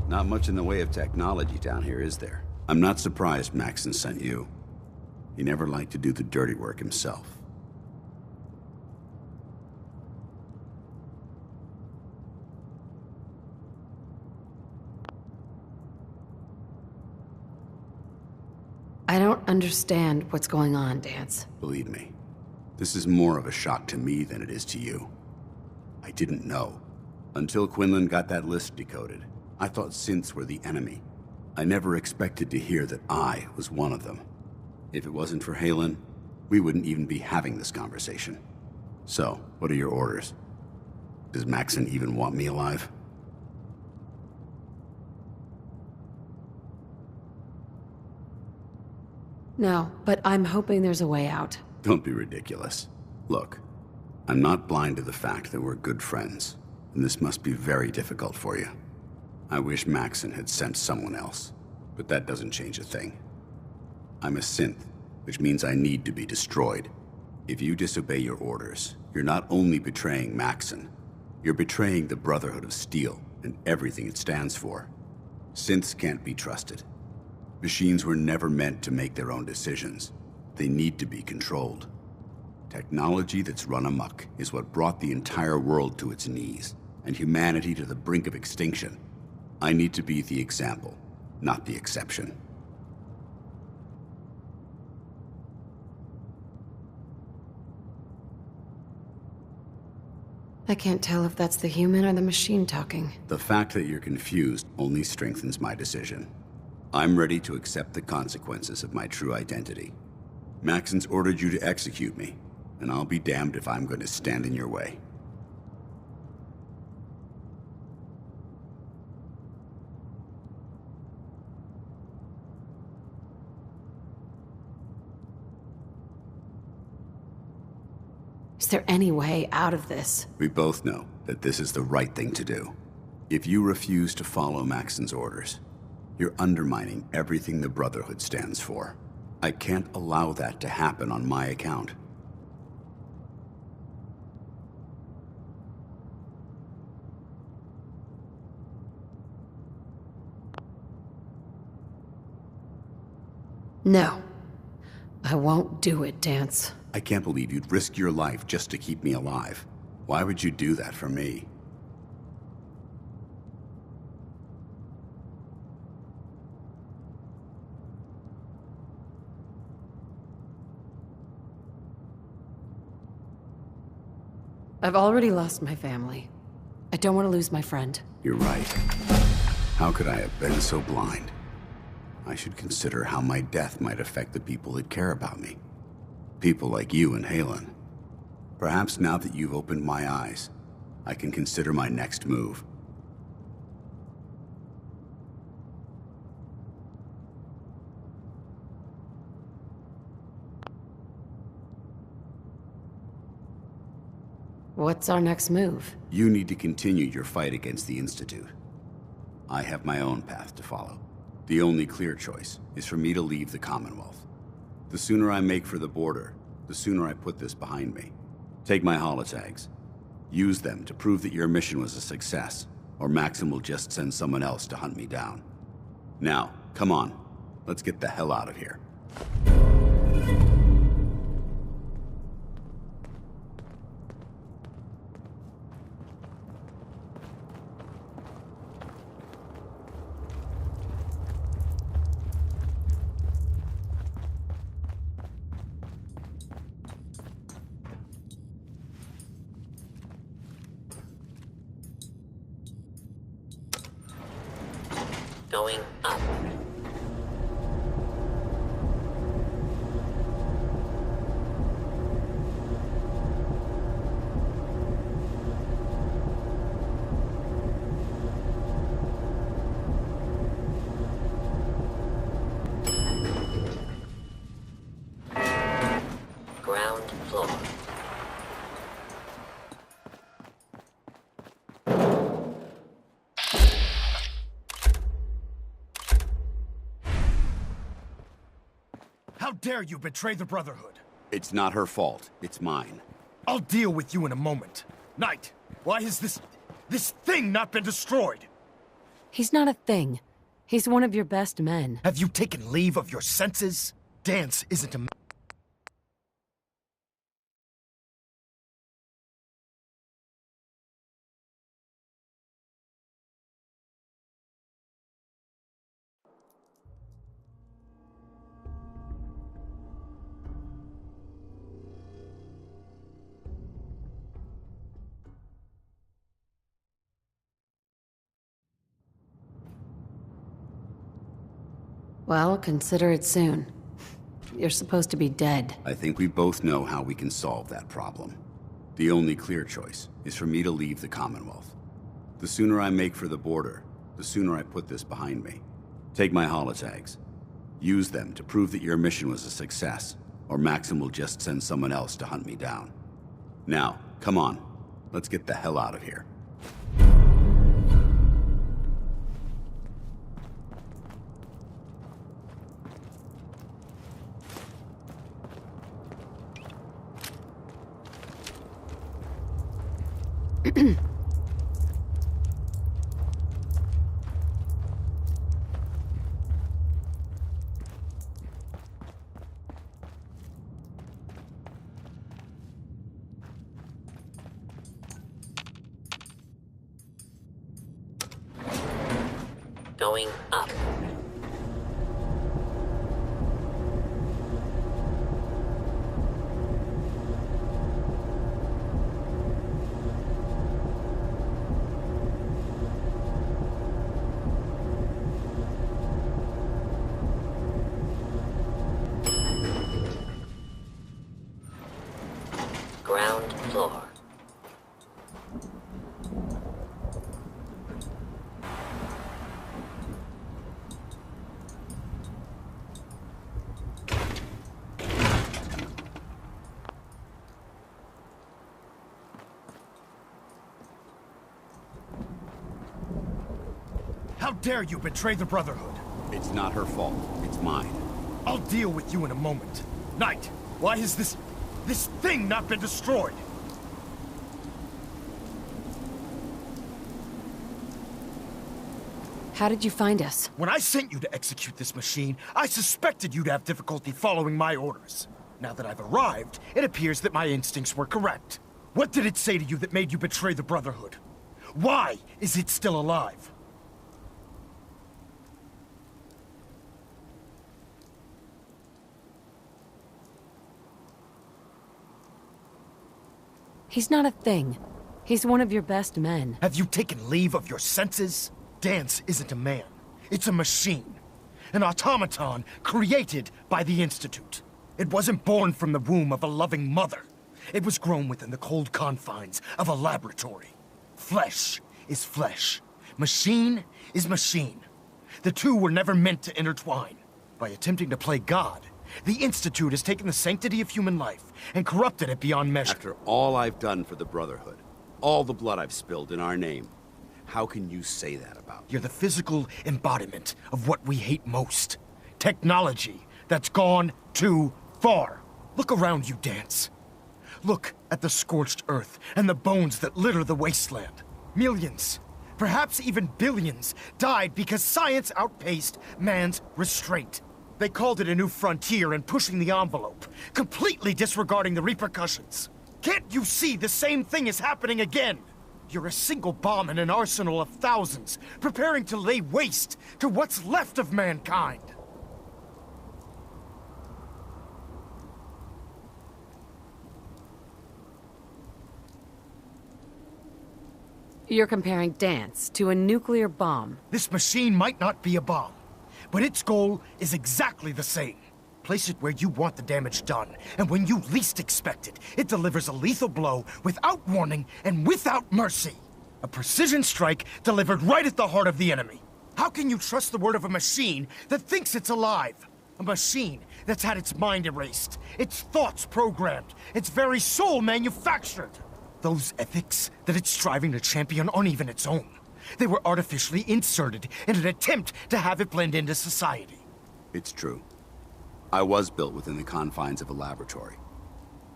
Not much in the way of technology down here, is there? I'm not surprised Maxon sent you. He never liked to do the dirty work himself. I don't understand what's going on, Danse. Believe me, this is more of a shock to me than it is to you. I didn't know. Until Quinlan got that list decoded, I thought synths were the enemy. I never expected to hear that I was one of them. If it wasn't for Halen, we wouldn't even be having this conversation. So, what are your orders? Does Maxon even want me alive? No, but I'm hoping there's a way out. Don't be ridiculous. Look, I'm not blind to the fact that we're good friends, and this must be very difficult for you. I wish Maxon had sent someone else, but that doesn't change a thing. I'm a synth, which means I need to be destroyed. If you disobey your orders, you're not only betraying Maxon, you're betraying the Brotherhood of Steel and everything it stands for. Synths can't be trusted. Machines were never meant to make their own decisions. They need to be controlled. Technology that's run amok is what brought the entire world to its knees, and humanity to the brink of extinction. I need to be the example, not the exception. I can't tell if that's the human or the machine talking. The fact that you're confused only strengthens my decision. I'm ready to accept the consequences of my true identity. Maxon's ordered you to execute me, and I'll be damned if I'm going to stand in your way. Is there any way out of this? We both know that this is the right thing to do. If you refuse to follow Maxon's orders, you're undermining everything the Brotherhood stands for. I can't allow that to happen on my account. No. I won't do it, Danse. I can't believe you'd risk your life just to keep me alive. Why would you do that for me? I've already lost my family. I don't want to lose my friend. You're right. How could I have been so blind? I should consider how my death might affect the people that care about me. People like you and Halen. Perhaps now that you've opened my eyes, I can consider my next move. What's our next move? You need to continue your fight against the Institute. I have my own path to follow. The only clear choice is for me to leave the Commonwealth. The sooner I make for the border, the sooner I put this behind me. Take my holotags. Use them to prove that your mission was a success, or Maxon will just send someone else to hunt me down. Now, come on. Let's get the hell out of here. Going up. Ground floor. How dare you betray the Brotherhood? It's not her fault. It's mine. I'll deal with you in a moment. Knight, why has this thing not been destroyed? He's not a thing. He's one of your best men. Have you taken leave of your senses? Danse isn't a... Well, consider it soon. You're supposed to be dead. I think we both know how we can solve that problem. The only clear choice is for me to leave the Commonwealth. The sooner I make for the border, the sooner I put this behind me. Take my holotags. Use them to prove that your mission was a success, or Maxim will just send someone else to hunt me down. Now, come on. Let's get the hell out of here. Going up. Ground floor. How dare you betray the Brotherhood? It's not her fault. It's mine. I'll deal with you in a moment. Knight, why has this thing not been destroyed? How did you find us? When I sent you to execute this machine, I suspected you'd have difficulty following my orders. Now that I've arrived, it appears that my instincts were correct. What did it say to you that made you betray the Brotherhood? Why is it still alive? He's not a thing. He's one of your best men. Have you taken leave of your senses? Danse isn't a man. It's a machine. An automaton created by the Institute. It wasn't born from the womb of a loving mother. It was grown within the cold confines of a laboratory. Flesh is flesh. Machine is machine. The two were never meant to intertwine. By attempting to play God, the Institute has taken the sanctity of human life and corrupted it beyond measure. After all I've done for the Brotherhood, all the blood I've spilled in our name, how can you say that about me? You're the physical embodiment of what we hate most. Technology that's gone too far. Look around you, Danse. Look at the scorched earth and the bones that litter the wasteland. Millions, perhaps even billions, died because science outpaced man's restraint. They called it a new frontier and pushing the envelope, completely disregarding the repercussions. Can't you see the same thing is happening again? You're a single bomb in an arsenal of thousands, preparing to lay waste to what's left of mankind. You're comparing Danse to a nuclear bomb. This machine might not be a bomb, but its goal is exactly the same. Place it where you want the damage done, and when you least expect it, it delivers a lethal blow without warning and without mercy. A precision strike delivered right at the heart of the enemy. How can you trust the word of a machine that thinks it's alive? A machine that's had its mind erased, its thoughts programmed, its very soul manufactured. Those ethics that it's striving to champion aren't even its own. They were artificially inserted in an attempt to have it blend into society. It's true. I was built within the confines of a laboratory,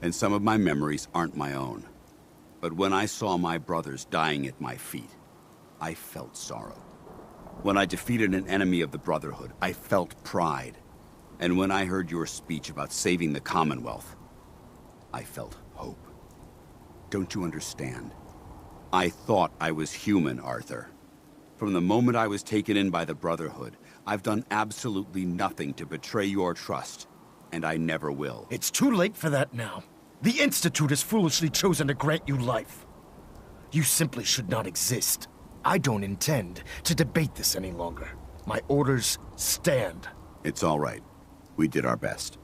and some of my memories aren't my own. But when I saw my brothers dying at my feet, I felt sorrow. When I defeated an enemy of the Brotherhood, I felt pride. And when I heard your speech about saving the Commonwealth, I felt hope. Don't you understand? I thought I was human, Arthur. From the moment I was taken in by the Brotherhood, I've done absolutely nothing to betray your trust, and I never will. It's too late for that now. The Institute has foolishly chosen to grant you life. You simply should not exist. I don't intend to debate this any longer. My orders stand. It's all right. We did our best.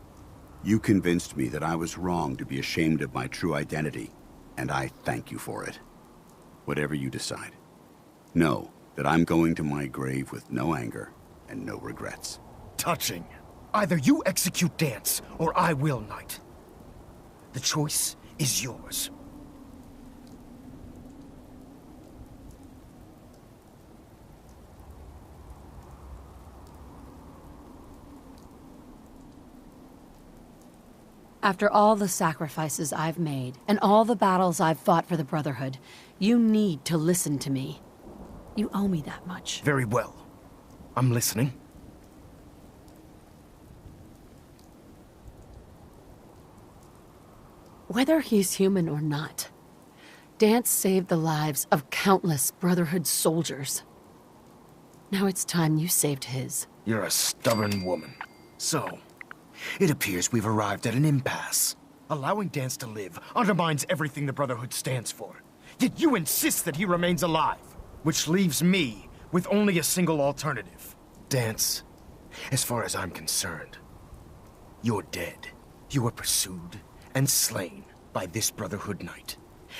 You convinced me that I was wrong to be ashamed of my true identity, and I thank you for it. Whatever you decide. Know that I'm going to my grave with no anger and no regrets. Touching. Either you execute Danse, or I will, Knight. The choice is yours. After all the sacrifices I've made, and all the battles I've fought for the Brotherhood, you need to listen to me. You owe me that much. Very well. I'm listening. Whether he's human or not, Danse saved the lives of countless Brotherhood soldiers. Now it's time you saved his. You're a stubborn woman. So, it appears we've arrived at an impasse. Allowing Danse to live undermines everything the Brotherhood stands for. Yet you insist that he remains alive, which leaves me with only a single alternative. Danse, as far as I'm concerned, you're dead. You were pursued and slain by this Brotherhood Knight,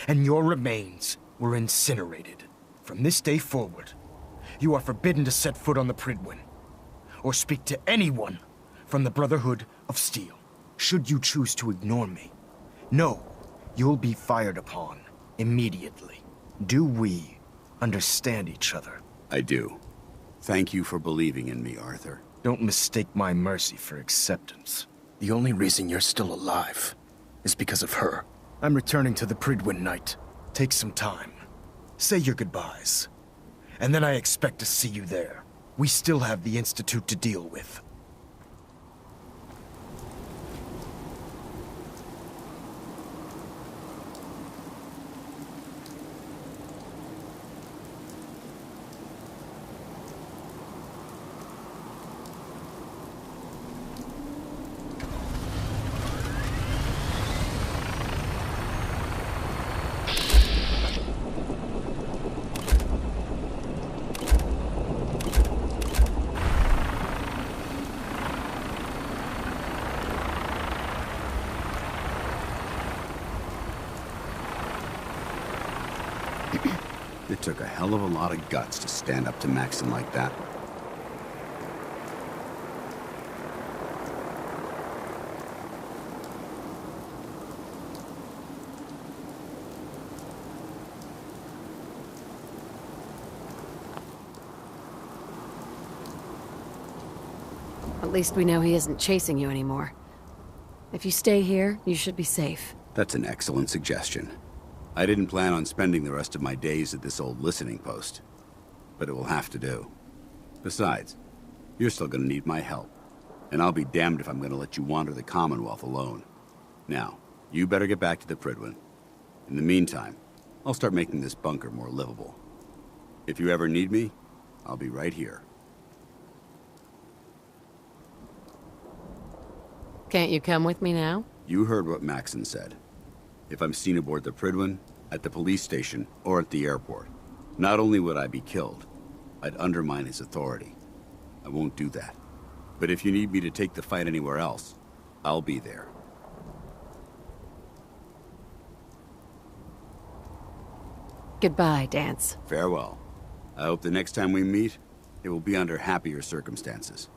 and your remains were incinerated. From this day forward, you are forbidden to set foot on the Prydwen, or speak to anyone from the Brotherhood of Steel. Should you choose to ignore me, know you'll be fired upon immediately. Do we understand each other? I do. Thank you for believing in me, Arthur. Don't mistake my mercy for acceptance. The only reason you're still alive is because of her. I'm returning to the Prydwen, Knight. Take some time. Say your goodbyes. And then I expect to see you there. We still have the Institute to deal with. It took a hell of a lot of guts to stand up to Maxon like that. At least we know he isn't chasing you anymore. If you stay here, you should be safe. That's an excellent suggestion. I didn't plan on spending the rest of my days at this old listening post, but it will have to do. Besides, you're still gonna need my help, and I'll be damned if I'm gonna let you wander the Commonwealth alone. Now, you better get back to the Prydwen. In the meantime, I'll start making this bunker more livable. If you ever need me, I'll be right here. Can't you come with me now? You heard what Maxon said. If I'm seen aboard the Prydwen, at the police station, or at the airport, not only would I be killed, I'd undermine his authority. I won't do that. But if you need me to take the fight anywhere else, I'll be there. Goodbye, Danse. Farewell. I hope the next time we meet, it will be under happier circumstances.